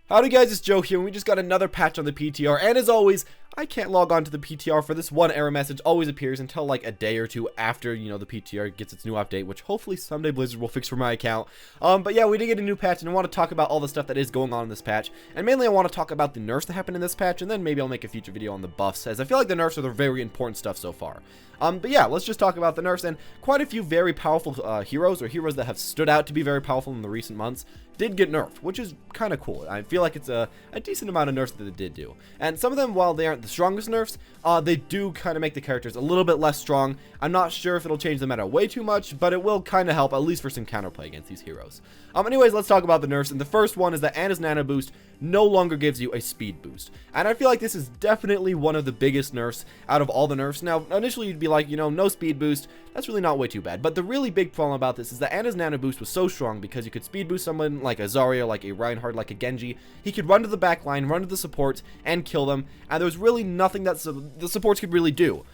Howdy guys, it's Joe here, and we just got another patch on the PTR, and as always, I can't log on to the PTR for this one error message always appears until like a day or two after, the PTR gets its new update, which hopefully someday Blizzard will fix for my account. But yeah, we did get a new patch, and I want to talk about all the stuff that is going on in this patch, and mainly I want to talk about the nerfs that happened in this patch, and then maybe I'll make a future video on the buffs, as I feel like the nerfs are the very important stuff so far. But yeah, let's just talk about the nerfs, and quite a few very powerful heroes, or heroes that have stood out to be very powerful in the recent months, did get nerfed, which is kind of cool. I feel like it's a decent amount of nerfs that they did do. And some of them, while they aren't the strongest nerfs, they do kind of make the characters a little bit less strong. I'm not sure if it'll change the meta way too much, but it will kind of help, at least for some counterplay against these heroes. Anyways, let's talk about the nerfs, and the first one is that Ana's Nano Boost no longer gives you a speed boost. And I feel like this is definitely one of the biggest nerfs out of all the nerfs. Now, initially you'd be like, no speed boost, that's really not way too bad. But the really big problem about this is that Ana's Nano Boost was so strong because you could speed boost someone like a Zarya, like a Reinhardt, like a Genji. He could run to the back line, run to the supports, and kill them. And there was really nothing that the supports could really do.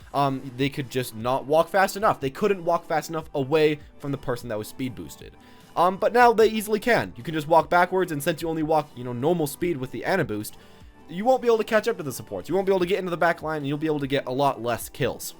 They could just not walk fast enough. They couldn't walk fast enough away from the person that was speed boosted. But now they easily can. You can just walk backwards, and since you only walk, normal speed with the Ana Boost, you won't be able to catch up to the supports. You won't be able to get into the back line, and you'll be able to get a lot less kills.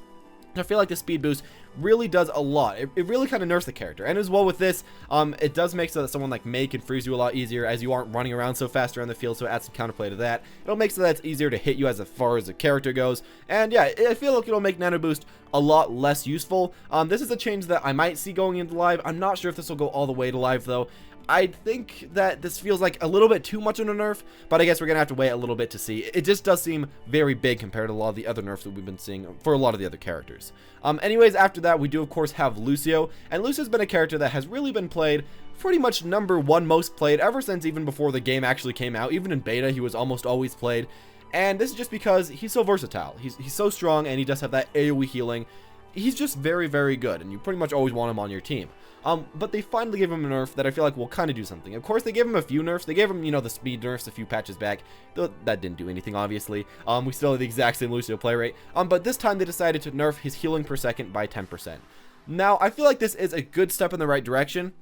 I feel like the speed boost really does a lot. It really kind of nerfs the character. And as well with this, it does make so that someone like Mei can freeze you a lot easier, as you aren't running around so fast around the field, so it adds some counterplay to that. It'll make so that it's easier to hit you as far as the character goes. And yeah, I feel like it'll make Nano Boost a lot less useful. This is a change that I might see going into live. I'm not sure if this will go all the way to live though. I think that this feels like a little bit too much of a nerf, but I guess we're going to have to wait a little bit to see. It just does seem very big compared to a lot of the other nerfs that we've been seeing for a lot of the other characters. Anyways, after that, we do, of course, have Lucio, and Lucio's been a character that has really been played pretty much #1 most played ever since even before the game actually came out. Even in beta, he was almost always played, and this is just because he's so versatile. He's so strong, and he does have that AoE healing. He's just very, very good, and you pretty much always want him on your team. But they finally gave him a nerf that I feel like will kind of do something. Of course, they gave him a few nerfs. They gave him, the speed nerfs a few patches back, though that didn't do anything, obviously. We still have the exact same Lucio play rate. But this time they decided to nerf his healing per second by 10%. Now, I feel like this is a good step in the right direction.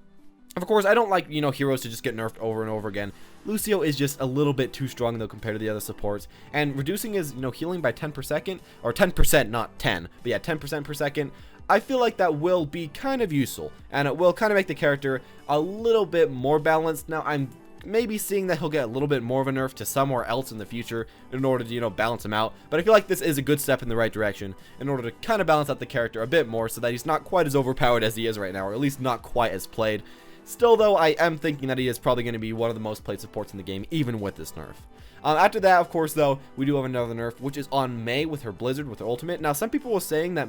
Of course, I don't like, heroes to just get nerfed over and over again. Lucio is just a little bit too strong, though, compared to the other supports. And reducing his, healing by 10 per second, or 10%, not 10, but yeah, 10% per second, I feel like that will be kind of useful. And it will kind of make the character a little bit more balanced. Now, I'm maybe seeing that he'll get a little bit more of a nerf to somewhere else in the future in order to, balance him out. But I feel like this is a good step in the right direction in order to kind of balance out the character a bit more so that he's not quite as overpowered as he is right now, or at least not quite as played. Still, though, I am thinking that he is probably going to be one of the most played supports in the game, even with this nerf. After that, of course, though, we do have another nerf, which is on Mei with her Blizzard, with her ultimate. Now, some people were saying that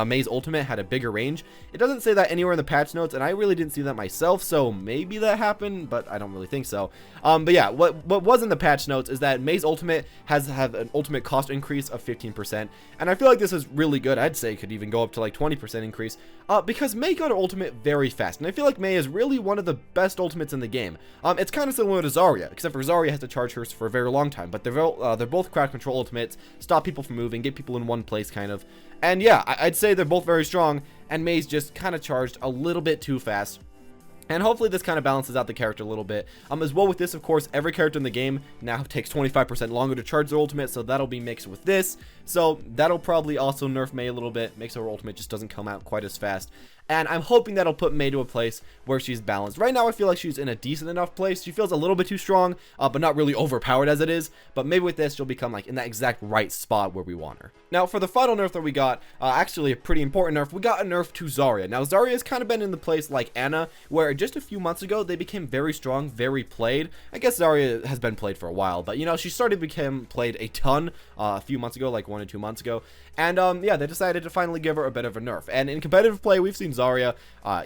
Mei's ultimate had a bigger range. It doesn't say that anywhere in the patch notes, and I really didn't see that myself, so maybe that happened, but I don't really think so. But yeah, what was in the patch notes is that Mei's ultimate has an ultimate cost increase of 15%, and I feel like this is really good. I'd say it could even go up to like 20% increase, because Mei got her ultimate very fast, and I feel like Mei is really one of the best ultimates in the game. It's kind of similar to Zarya, except for Zarya has to charge hers for a very long time, but they're both crowd control ultimates, stop people from moving, get people in one place, kind of. And yeah, I'd say they're both very strong, and Mei's just kind of charged a little bit too fast. And hopefully this kind of balances out the character a little bit. As well with this, of course, every character in the game now takes 25% longer to charge their ultimate, so that'll be mixed with this. So that'll probably also nerf Mei a little bit, makes her ultimate just doesn't come out quite as fast. And I'm hoping that'll put Mei to a place where she's balanced. Right now, I feel like she's in a decent enough place. She feels a little bit too strong, but not really overpowered as it is. But maybe with this, she'll become like in that exact right spot where we want her. Now, for the final nerf that we got, actually a pretty important nerf, we got a nerf to Zarya. Now, Zarya has kind of been in the place like Ana, where just a few months ago, they became very strong, very played. I guess Zarya has been played for a while, but she started to become played a ton a few months ago, like 1 or 2 months ago. And yeah, they decided to finally give her a bit of a nerf. And in competitive play, we've seen Zarya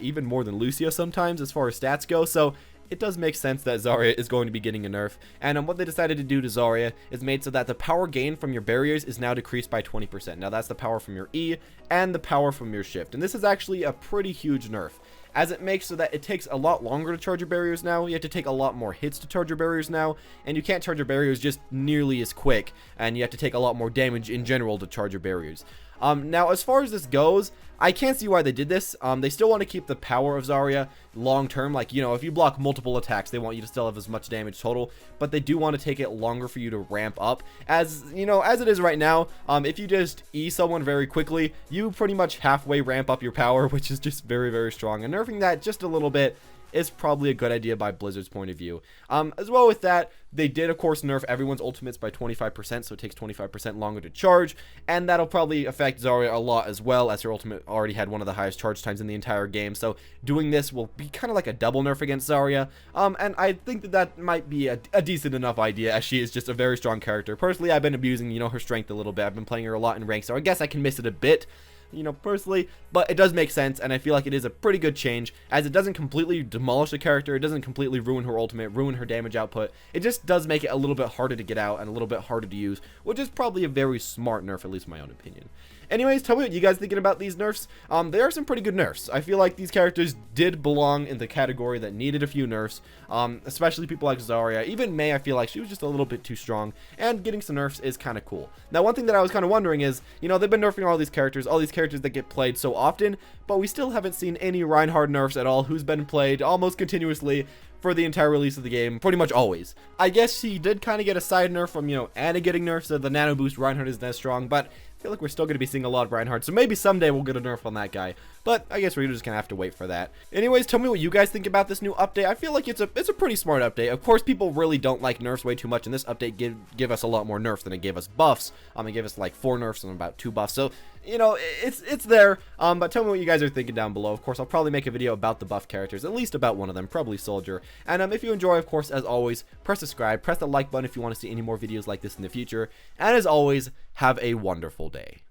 even more than Lucio sometimes as far as stats go. So it does make sense that Zarya is going to be getting a nerf. And what they decided to do to Zarya is made so that the power gain from your barriers is now decreased by 20%. Now that's the power from your E and the power from your shift. And this is actually a pretty huge nerf, as it makes so that it takes a lot longer to charge your barriers now. You have to take a lot more hits to charge your barriers now, and you can't charge your barriers just nearly as quick, and you have to take a lot more damage in general to charge your barriers. Now, as far as this goes, I can't see why they did this. They still want to keep the power of Zarya long term. Like, you know, if you block multiple attacks, they want you to still have as much damage total, but they do want to take it longer for you to ramp up. As you know, as it is right now, if you just E someone very quickly, you pretty much halfway ramp up your power, which is just very, very strong. And nerfing that just a little bit is probably a good idea by Blizzard's point of view. As well with that, they did of course nerf everyone's ultimates by 25%, so it takes 25% longer to charge, and that'll probably affect Zarya a lot as well, as her ultimate already had one of the highest charge times in the entire game. So doing this will be kind of like a double nerf against Zarya, and I think that that might be a decent enough idea, as she is just a very strong character. Personally, I've been abusing, you know, her strength a little bit. I've been playing her a lot in rank, so I guess I can miss it a bit, you know, personally, but it does make sense, and I feel like it is a pretty good change, as it doesn't completely demolish the character, it doesn't completely ruin her ultimate, ruin her damage output. It just does make it a little bit harder to get out and a little bit harder to use, which is probably a very smart nerf, at least in my own opinion. Anyways, tell me what you guys thinking about these nerfs. There are some pretty good nerfs. I feel like these characters did belong in the category that needed a few nerfs, especially people like Zarya. Even Mei, I feel like she was just a little bit too strong, and getting some nerfs is kind of cool. Now, one thing that I was kind of wondering is, you know, they've been nerfing all these characters that get played so often, but we still haven't seen any Reinhardt nerfs at all, who's been played almost continuously for the entire release of the game, pretty much always. I guess she did kind of get a side nerf from, you know, Anna getting nerfed, so the nano boost Reinhardt isn't as strong, but I feel like we're still going to be seeing a lot of Reinhardt, so maybe someday we'll get a nerf on that guy, but I guess we're just going to have to wait for that. Anyways, tell me what you guys think about this new update. I feel like it's a pretty smart update. Of course, people really don't like nerfs way too much, and this update give us a lot more nerfs than it gave us buffs. It gave us like 4 nerfs and about 2 buffs, so, you know, it's there, but tell me what you guys are thinking down below. Of course, I'll probably make a video about the buff characters, at least about one of them, probably Soldier. And if you enjoy, of course, as always, press subscribe, press the like button if you want to see any more videos like this in the future, and as always, have a wonderful day.